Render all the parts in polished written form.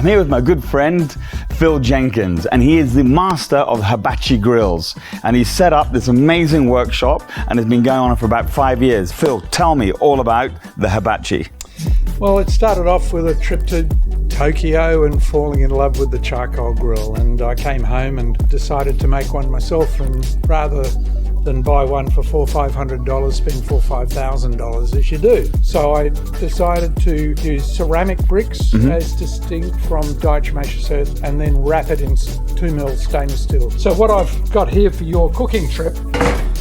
I'm here with my good friend, Phil Jenkins, and he is the master of Hibachi grills. And he's set up this amazing workshop and has been going on for about 5 years. Phil, tell me all about the Hibachi. Well, it started off with a trip to Tokyo and falling in love with the charcoal grill. And I came home and decided to make one myself, and rather than buy one for $400 or $500, spend $4,000 or $5,000 as you do. So I decided to use ceramic bricks as distinct from diatomaceous earth, and then wrap it in 2mm stainless steel. So what I've got here for your cooking trip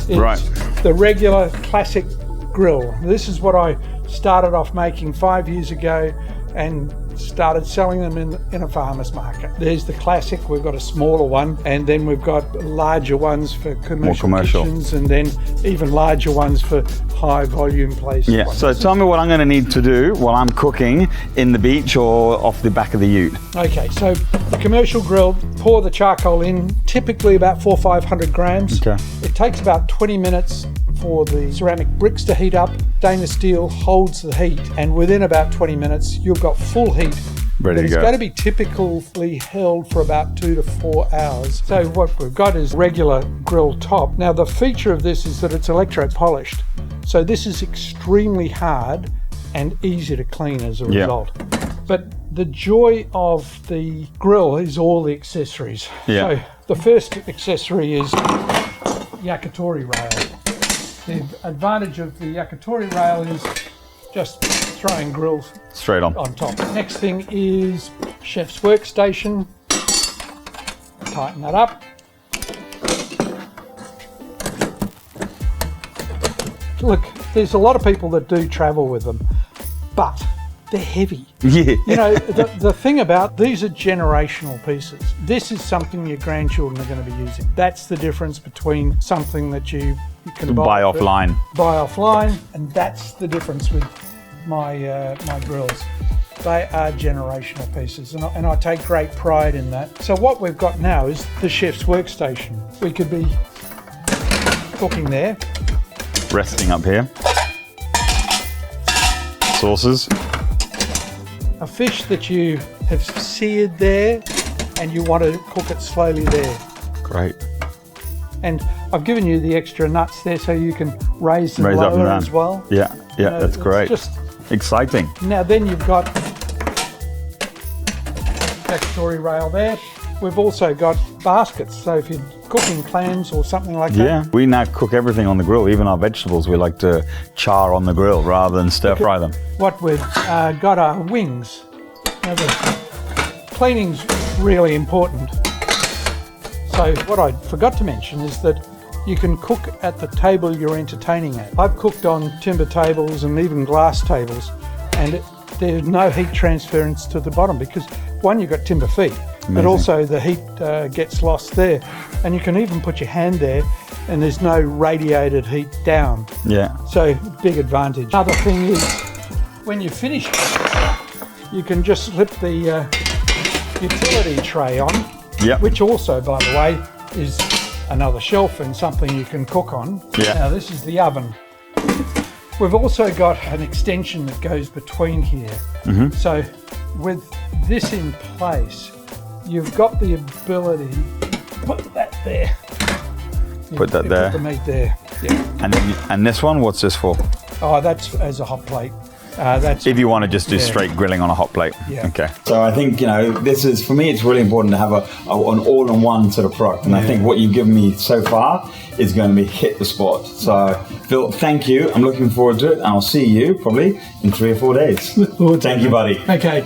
is the regular classic grill. This is what I started off making 5 years ago and started selling them in a farmer's market. There's the classic. We've got a smaller one, and then we've got larger ones for commercial kitchens, and then even larger ones for high volume places. Yeah, so tell me what I'm going to need to do while I'm cooking in the beach or off the back of the ute. Okay, so the commercial grill, pour the charcoal in, typically about 400 or 500 grams. Okay. It takes about 20 minutes for the ceramic bricks to heat up. Stainless steel holds the heat, and within about 20 minutes you've got full heat. Ready to go. It's going to be typically held for about 2 to 4 hours. So what we've got is regular grill top. Now the feature of this is that it's electro polished. So this is extremely hard and easy to clean as a result. But the joy of the grill is all the accessories. So the first accessory is yakitori rail. The advantage of the yakitori rail is just throwing grills straight on top. Next thing is chef's workstation. Tighten that up. Look, there's a lot of people that do travel with them, but they're heavy. Yeah. You know, the thing about these are generational pieces. This is something your grandchildren are going to be using. That's the difference between something that you can buy offline, and that's the difference with my my grills. They are generational pieces, and I take great pride in that. So what we've got now is the chef's workstation. We could be cooking there, resting up here, sauces, a fish that you have seared there and you want to cook it slowly there. Great. And I've given you the extra nuts there so you can raise them lower as well. Yeah, You know, that's great. Just exciting. Now then you've got yakitori rail there. We've also got baskets, so if you're cooking clams or something like that. Yeah, we now cook everything on the grill, even our vegetables. We like to char on the grill rather than stir fry them. What we've got are wings. Now the cleaning's really important. So what I forgot to mention is that you can cook at the table you're entertaining at. I've cooked on timber tables and even glass tables, and there's no heat transference to the bottom because, one, you've got timber feet, but also the heat gets lost there. And you can even put your hand there and there's no radiated heat down. Yeah. So, big advantage. Another thing is, when you finish, you can just slip the utility tray on. Yep. Which also, by the way, is another shelf and something you can cook on. Yeah. Now this is the oven. We've also got an extension that goes between here. So with this in place, you've got the ability to put that there. Put that there. Put the meat there. Yeah. And this one, what's this for? Oh, that's as a hot plate. That's if you want to just do straight grilling on a hot plate. Yeah. Okay. So I think, you know, this is, for me, it's really important to have an all-in-one sort of product. And I think what you've given me so far is going to be hit the spot. So, Phil, thank you. I'm looking forward to it. And I'll see you probably in 3 or 4 days. Thank you, buddy. Okay.